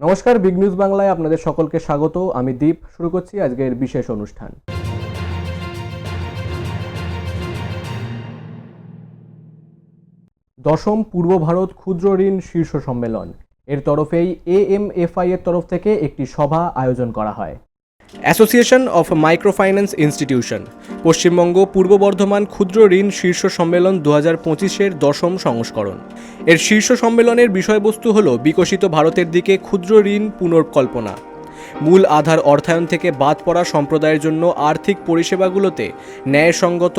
নমস্কার, big news বাংলায় আপনাদের সকলকে স্বাগত। আমি দীপ। শুরু করছি আজকের বিশেষ অনুষ্ঠান। দশম পূর্ব ভারত ক্ষুদ্র ঋণ শীর্ষ সম্মেলন এর তরফেই AMFI এর তরফ থেকে একটি সভা আয়োজন করা হয়। Association of micro finance institution Paschimbanga পূর্ব বর্ধমান ক্ষুদ্র ঋণ শীর্ষ সম্মেলন 2025-এর দশম সংস্করণ। এর শীর্ষ সম্মেলনের বিষয়বস্তু হল বিকশিত ভারতের দিকে ক্ষুদ্র ঋণ পুনর্কল্পনা, মূল আধার অর্থায়ন থেকে বাদ পড়া সম্প্রদায়ের জন্য আর্থিক পরিষেবাগুলোতে ন্যায়সঙ্গত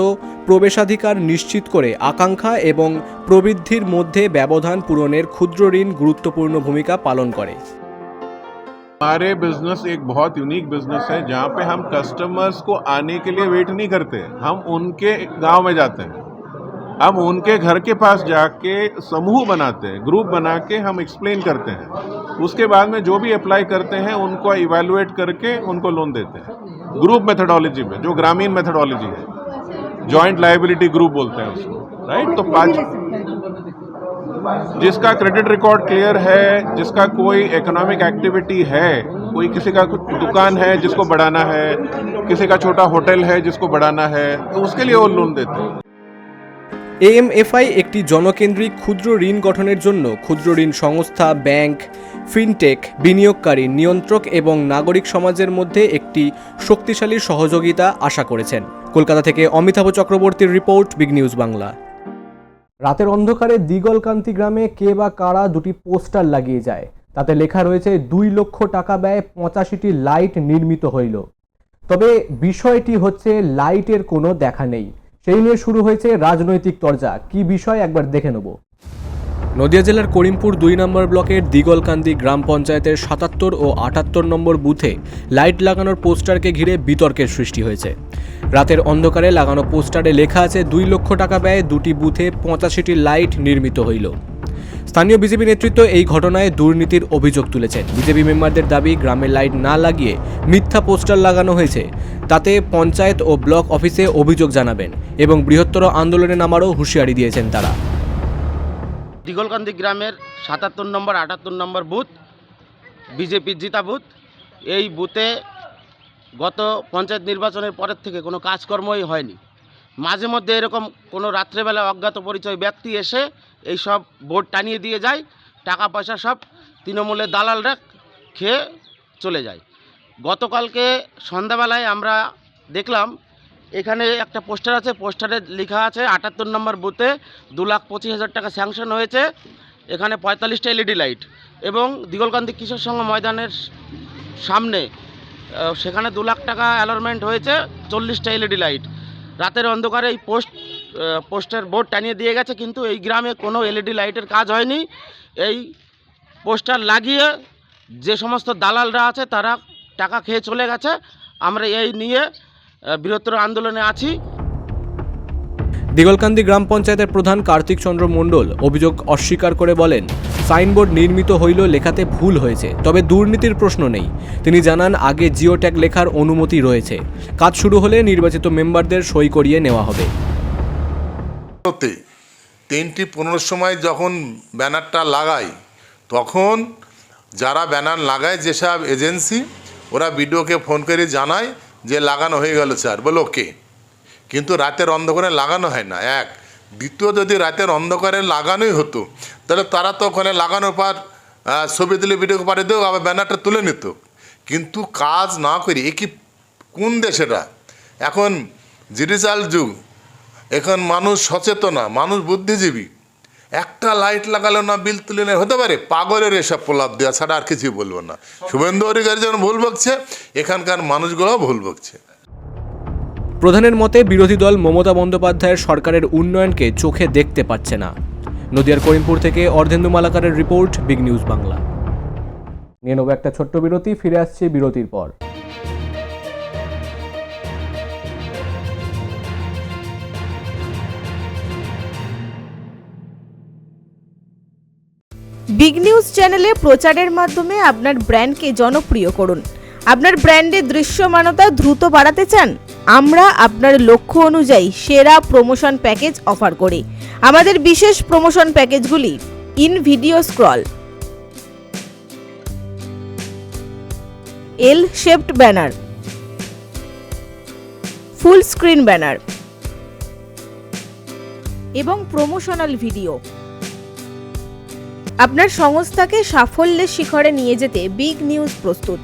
প্রবেশাধিকার নিশ্চিত করে আকাঙ্ক্ষা এবং প্রবৃদ্ধির মধ্যে ব্যবধান পূরণের ক্ষুদ্র ঋণ গুরুত্বপূর্ণ ভূমিকা পালন করে। हमारे बिजनेस एक बहुत यूनिक बिजनेस है जहाँ पे हम कस्टमर्स को आने के लिए वेट नहीं करते, हम उनके गांव में जाते हैं, हम उनके घर के पास जाके समूह बनाते हैं, ग्रुप बना के हम एक्सप्लेन करते हैं। उसके बाद में जो भी अप्लाई करते हैं उनको इवैल्यूएट करके उनको लोन देते हैं ग्रुप मेथडोलॉजी में, जो ग्रामीण मेथडोलॉजी है, जॉइंट लायबिलिटी ग्रुप बोलते हैं उसको, राइट। तो 5 जिसका क्रेडिट रिकॉर्ड क्लियर है, जिसका कोई इकोनॉमिक एक्टिविटी है, कोई किसी का दुकान है जिसको बढ़ाना है, किसी का छोटा होटल है जिसको बढ़ाना है, तो उसके लिए वो लोन देते हैं। AMFI একটি জনকেন্দ্রিক ক্ষুদ্র ঋণ গঠনের জন্য ক্ষুদ্র ঋণ সংস্থা, ব্যাংক, ফিনটেক, বিনিয়োগকারী, নিয়ন্ত্রক এবং নাগরিক সমাজের মধ্যে একটি শক্তিশালী সহযোগিতা আশা করেছেন। কলকাতা থেকে অমিতাভ চক্রবর্তীর রিপোর্ট, বিগ নিউজ বাংলা। রাতের অন্ধকারে দিগলকান্তি গ্রামে কে বা কারা দুটি পোস্টার লাগিয়ে যায়। তাতে লেখা রয়েছে 2 লক্ষ টাকা ব্যয়ে 85টি লাইট নির্মিত হইল। তবে বিষয়টি হচ্ছে লাইটের কোনো দেখা নেই। সেই নিয়ে শুরু হয়েছে রাজনৈতিক তরজা। কি বিষয় একবার দেখে নেব। নদিয়া জেলার করিমপুর 2 নম্বর ব্লকের দিগলকান্দি গ্রাম পঞ্চায়েতের 77 ও 78 নম্বর বুথে লাইট লাগানোর পোস্টারকে ঘিরে বিতর্কের সৃষ্টি হয়েছে। রাতের অন্ধকারে লাগানো পোস্টারে লেখা আছে 2 লক্ষ টাকা ব্যয়ে দুটি বুথে 85টি লাইট নির্মিত হইল। স্থানীয় বিজেপি নেতৃত্ব এই ঘটনায় দুর্নীতির অভিযোগ তুলেছেন। বিজেপি মেম্বারদের দাবি, গ্রামে লাইট না লাগিয়ে মিথ্যা পোস্টার লাগানো হয়েছে। তাতে পঞ্চায়েত ও ব্লক অফিসে অভিযোগ জানাবেন এবং বৃহত্তর আন্দোলনে নামারও হুঁশিয়ারি দিয়েছেন তারা। দিগলকান্দি গ্রামের 77 নম্বর 78 নম্বর বুথ বিজেপির জিতা বুথ। এই বুথে গত পঞ্চায়েত নির্বাচনের পরের থেকে কোনো কাজকর্মই হয়নি। মাঝে মধ্যে এরকম কোনো রাত্রেবেলা অজ্ঞাত পরিচয় ব্যক্তি এসে এই সব বোর্ড টানিয়ে দিয়ে যায়, টাকা পয়সা সব তৃণমূলের দালালরা খেয়ে চলে যায়। গতকালকে সন্ধ্যাবেলায় আমরা দেখলাম এখানে একটা পোস্টার আছে, পোস্টারে লেখা আছে 78 নম্বর বুথে 2,25,000 টাকা স্যাংশন হয়েছে, এখানে 45টা LED লাইট, এবং দিগলকান্দি কিশোর সংঘ ময়দানের সামনে সেখানে 2 লাখ টাকা অ্যালটমেন্ট হয়েছে, 40টা LED লাইট। রাতের অন্ধকারে এই পোস্টার বোর্ড টানিয়ে দিয়ে গেছে, কিন্তু এই গ্রামে কোনো LED লাইটের কাজ হয়নি। এই পোস্টার লাগিয়ে যে সমস্ত দালালরা আছে তারা টাকা খেয়ে চলে গেছে। আমরা এই নিয়ে বৃহত্তর আন্দোলনে আছি। দিগলকান্দি গ্রাম পঞ্চায়েতের প্রধান কার্তিক চন্দ্র মণ্ডল অভিযোগ অস্বীকার করে বলেন, সাইনবোর্ড নির্মিত হইল, লেখাতে ভুল হয়েছে, তবে দুর্নীতির প্রশ্ন নেই। তিনি জানান, আগে জিও ট্যাগ লেখার অনুমতি রয়েছে, কাজ শুরু হলে নির্বাচিত মেম্বারদের সই করিয়ে নেওয়া হবে। 3:15 সময় যখন ব্যানারটা লাগাই, তখন যারা ব্যানার লাগায় যেসব এজেন্সি, ওরা বিডিওকে ফোন করে জানায় যে লাগানো হয়ে গেল স্যার, বলে ওকে। কিন্তু রাতের অন্ধকারে লাগানো হয় না, এক। দ্বিতীয়, যদি রাতের অন্ধকারে লাগানোই হতো তাহলে তারা তো ওখানে লাগানোর পর ছবি তুলে ভিডিওকে পাঠিয়ে দেও, আবার ব্যানারটা তুলে নিত। কিন্তু কাজ না করি, এ কি কোন দেশ এটা? এখন ডিজিটাল যুগ, এখন মানুষ সচেতন, মানুষ বুদ্ধিজীবী। একটা লাইট লাগালো না, বিল তুলে নেয়, হতে পারে পাগলের এসব প্রলাপ দেওয়া ছাড়া আর কিছুই বলবো না। শুভেন্দু অধিকারী যেমন ভুল বকছে, এখানকার মানুষগুলোও ভুল বকছে। প্রধানের মতে, বিরোধী দল মমতা বন্দ্যোপাধ্যায়ের সরকারের উন্নয়নকে চোখে দেখতে পাচ্ছে না। নদিয়ার করিমপুর থেকে অর্ধেন্দু মালাকারের রিপোর্ট, বিগ নিউজ বাংলা। নিয়ে নেব একটা ছোট্ট বিরতি, ফিরে আসছে বিরতির পর। বিগ নিউজ চ্যানেলে প্রচারের মাধ্যমে আপনার ব্র্যান্ডকে জনপ্রিয় করুন। আপনার ব্র্যান্ডের দৃশ্যমানতা দ্রুত বাড়াতে চান? আমরা আপনার লক্ষ্য অনুযায়ী সেরা প্রমোশন প্যাকেজ অফার করি। আমাদের বিশেষ প্রমোশন প্যাকেজগুলি in video scroll, L shaped banner, full screen banner এবং প্রমোশনাল ভিডিও। আপনার সংস্থাকে সাফল্যের শিখরে নিয়ে যেতে বিগ নিউজ প্রস্তুত।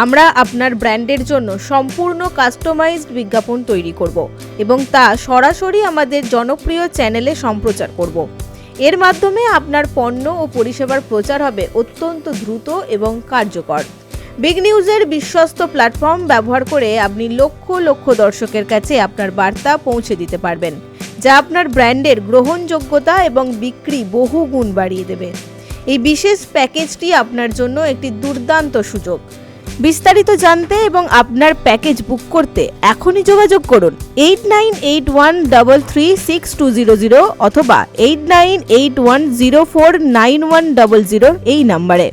আমরা আপনার ব্র্যান্ডের জন্য সম্পূর্ণ কাস্টমাইজড বিজ্ঞাপন তৈরি করব এবং তা সরাসরি আমাদের জনপ্রিয় চ্যানেলে সম্প্রচার করব। এর মাধ্যমে আপনার পণ্য ও পরিষেবার প্রচার হবে অত্যন্ত দ্রুত এবং কার্যকর। বিগ নিউজের বিশ্বস্ত প্ল্যাটফর্ম ব্যবহার করে আপনি লক্ষ লক্ষ দর্শকের কাছে আপনার বার্তা পৌঁছে দিতে পারবেন, যা আপনার ব্র্যান্ডের গ্রহণযোগ্যতা এবং বিক্রি বহু গুণ বাড়িয়ে দেবে। এই বিশেষ প্যাকেজটি আপনার জন্য একটি দুর্দান্ত সুযোগ। বিস্তারিত জানতে এবং আপনার প্যাকেজ বুক করতে এখনই যোগাযোগ করুন 8981336200 অথবা 8981049100 এই নম্বরে।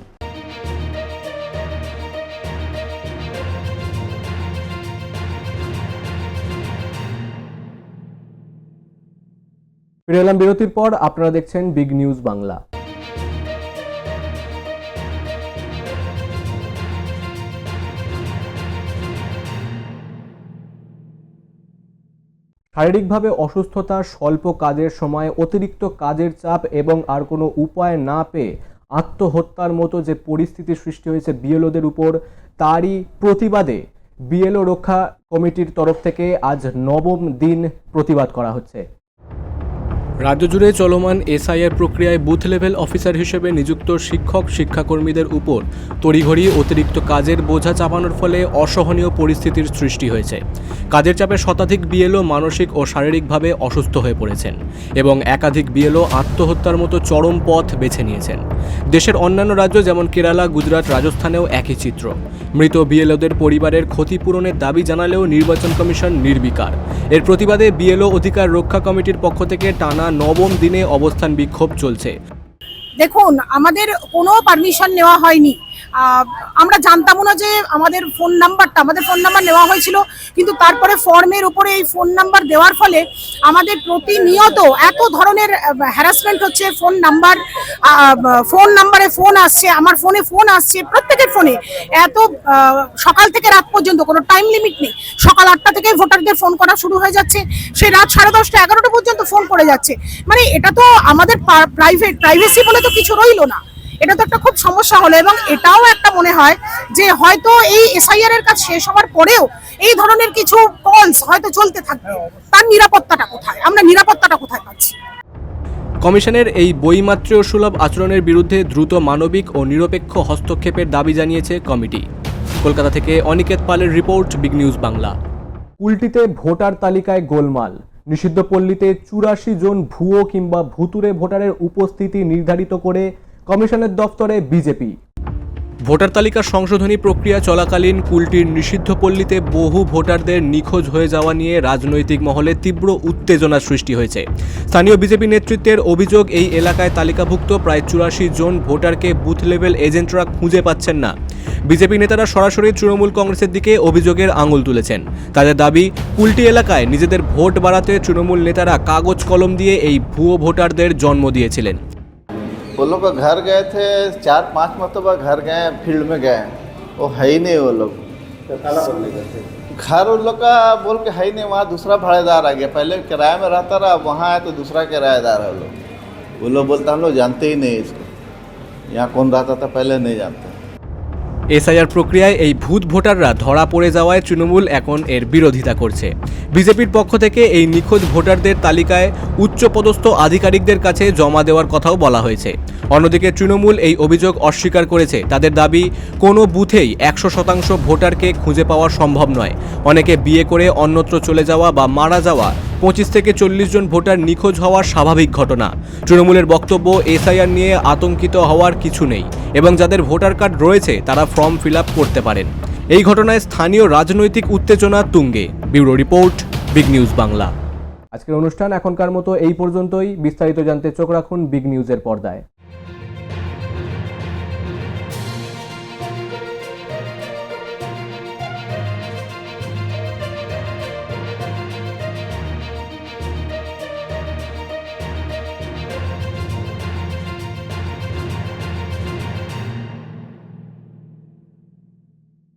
ফিরে এলাম বিরতির পর। আপনারা দেখছেন বিগ নিউজ বাংলা। শারীরিকভাবে অসুস্থতা, স্বল্প কাজের সময়, অতিরিক্ত কাজের চাপ এবং আর কোনো উপায় না পেয়ে আত্মহত্যার মতো যে পরিস্থিতি সৃষ্টি হয়েছে বিএলওদের উপর, তারই প্রতিবাদে বিএলও রক্ষা কমিটির তরফ থেকে আজ 9ম দিন প্রতিবাদ করা হচ্ছে। রাজ্য জুড়ে চলমান এসআইআর প্রক্রিয়ায় বুথ লেভেল অফিসার হিসেবে নিযুক্ত শিক্ষক শিক্ষাকর্মীদের উপর তড়িঘড়ি অতিরিক্ত কাজের বোঝা চাপানোর ফলে অসহনীয় পরিস্থিতির সৃষ্টি হয়েছে। কাজের চাপে শতাধিক বিএলও মানসিক ও শারীরিকভাবে অসুস্থ হয়ে পড়েছেন এবং একাধিক বিএলও আত্মহত্যার মতো চরম পথ বেছে নিয়েছেন। দেশের অন্যান্য রাজ্য যেমন কেরালা, গুজরাট, রাজস্থানেও একই চিত্র। মৃত বিএলওদের পরিবারের ক্ষতিপূরণের দাবি জানালেও নির্বাচন কমিশন নির্বিকার। এর প্রতিবাদে বিএলও অধিকার রক্ষা কমিটির পক্ষ থেকে টানা 9ম দিনে অবস্থান বিক্ষোভ চলছে। দেখুন, আমাদের কোনো পারমিশন নেওয়া হয়নি। আমরা জানতাম না যে আমাদের ফোন নাম্বার নেওয়া হয়েছিল, কিন্তু তারপরে ফর্মের উপরে এই ফোন নাম্বার দেওয়ার ফলে আমাদের প্রতিনিয়ত এত ধরনের হ্যারাসমেন্ট হচ্ছে। ফোন নাম্বারে ফোন আসছে, আমার ফোনে ফোন আসছে, প্রত্যেকের ফোনে। এত সকাল থেকে রাত পর্যন্ত কোনো টাইম লিমিট নেই। সকাল 8টা থেকে ভোটারদের ফোন করা শুরু হয়ে যাচ্ছে, সে রাত 10:30, 11টা পর্যন্ত ফোন করে যাচ্ছে। মানে এটা তো আমাদের প্রাইভেসি বলে তো কিছু রইলো না। এটা তো একটা খুব সমস্যা হলো, এবং এটাও একটা মনে হয় যে হয়তো এই এসআইআর এর কাজ শেষ হওয়ার পরেও এই ধরনের কিছু কলস হয়তো চলতে থাকবে। তার নিরাপত্তাটা কোথায়? আমরা নিরাপত্তাটা কোথায় পাচ্ছি? কমিশনের এই বইমাত্রীয় সুলভ আচরণের বিরুদ্ধে দ্রুত মানবিক ও নিরপেক্ষ হস্তক্ষেপের দাবি জানিয়েছে কমিটি। কলকাতা থেকে অনিকেত পালের রিপোর্ট, বিগ নিউজ বাংলা। কুলটিতে ভোটার তালিকায় গোলমাল। নিষিদ্ধ পল্লীতে 84 জন ভুয়ো কিংবা ভুতুরে ভোটারের উপস্থিতি নির্ধারিত করে কমিশনের দফতরে বিজেপি। ভোটার তালিকা সংশোধনী প্রক্রিয়া চলাকালীন কুলটির নিষিদ্ধ পল্লীতে বহু ভোটারদের নিখোঁজ হয়ে যাওয়া নিয়ে রাজনৈতিক মহলে তীব্র উত্তেজনার সৃষ্টি হয়েছে। স্থানীয় বিজেপি নেতৃত্বের অভিযোগ, এই এলাকায় তালিকাভুক্ত প্রায় 84 জন ভোটারকে বুথ লেভেল এজেন্টরা খুঁজে পাচ্ছেন না। বিজেপি নেতারা সরাসরি তৃণমূল কংগ্রেসের দিকে অভিযোগের আঙুল তুলেছেন। তাদের দাবি, কুলটি এলাকায় নিজেদের ভোট বাড়াতে তৃণমূল নেতারা কাগজ কলম দিয়ে এই ভুয়ো ভোটারদের জন্ম দিয়েছিলেন। वो लोग घर गए थे, 4-5 मरतबा घर गए, फील्ड में गए, वो है ही नहीं। वो लोग घर उन लोग का बोल के है ही नहीं। वहाँ दूसरा भाड़ेदार आ गया, पहले किराए में रहता रहा, वहाँ आया तो दूसरा किराएदार है। वो लोग बोलते हम लोग जानते ही नहीं इसको, यहाँ कौन रहता था पहले नहीं जानते। এসআইআর প্রক্রিয়ায় এই ভূত ভোটাররা ধরা পড়ে যাওয়ায় তৃণমূল এখন এর বিরোধিতা করছে। বিজেপির পক্ষ থেকে এই নিখোঁজ ভোটারদের তালিকায় উচ্চপদস্থ আধিকারিকদের কাছে জমা দেওয়ার কথাও বলা হয়েছে। অন্যদিকে তৃণমূল এই অভিযোগ অস্বীকার করেছে। তাদের দাবি, কোনো বুথেই 100% ভোটারকে খুঁজে পাওয়া সম্ভব নয়। অনেকে বিয়ে করে অন্যত্র চলে যাওয়া বা মারা যাওয়া, 25 থেকে 40 জন ভোটার নিখোঁজ হওয়া স্বাভাবিক ঘটনা। তৃণমূলের বক্তব্য, এসআইআর নিয়ে আতঙ্কিত হওয়ার কিছু নেই এবং যাদের ভোটার কার্ড রয়েছে তারা ফর্ম ফিল আপ করতে পারেন। এই ঘটনায় স্থানীয় রাজনৈতিক উত্তেজনা তুঙ্গে। Bureau report, big news Bangla. আজকের অনুষ্ঠান এখনকার মতো এই পর্যন্তই। বিস্তারিত জানতে চোখ রাখুন বিগ নিউজের পর্দায়।